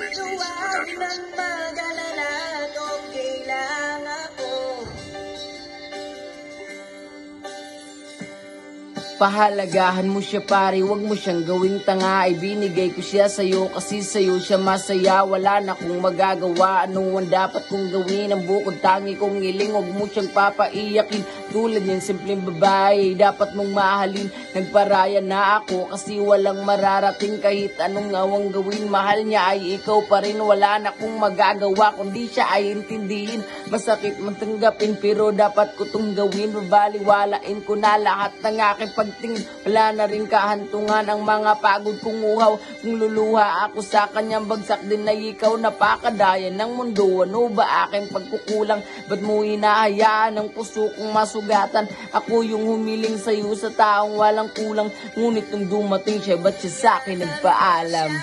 Huwag nang mag-alala, okay lang ako. Pahalagahan mo siya pare, wag mo siyang gawing tanga. Ibinigay ko siya sa'yo kasi sa'yo siya masaya. Wala na kong magagawa, ano ang dapat kong gawin? Ang bukod tangi kong iling, wag mo siyang papaiyakin. Tulad yan simpleng babae, dapat mong mahalin. Nagparaya na ako kasi walang mararating. Kahit anong awang gawin, mahal niya ay ikaw pa rin. Wala na kong magagawa kundi siya ay intindihin. Masakit man tanggapin pero dapat ko tong gawin. Babaliwalain ko na lahat ng aking pagtingin. Wala na rin kahantungan ang mga pagod kong uhaw. Kung luluha ako sa kanyang bagsak din ay ikaw. Napakadaya ng mundo, ano ba aking pagkukulang? Ba't mo hinahayaan ang puso kong masugatan? Ako yung humiling sa'yo sa taong walang kulang. Ngunit nung dumating siya, ba't siya sa'kin nagpaalam?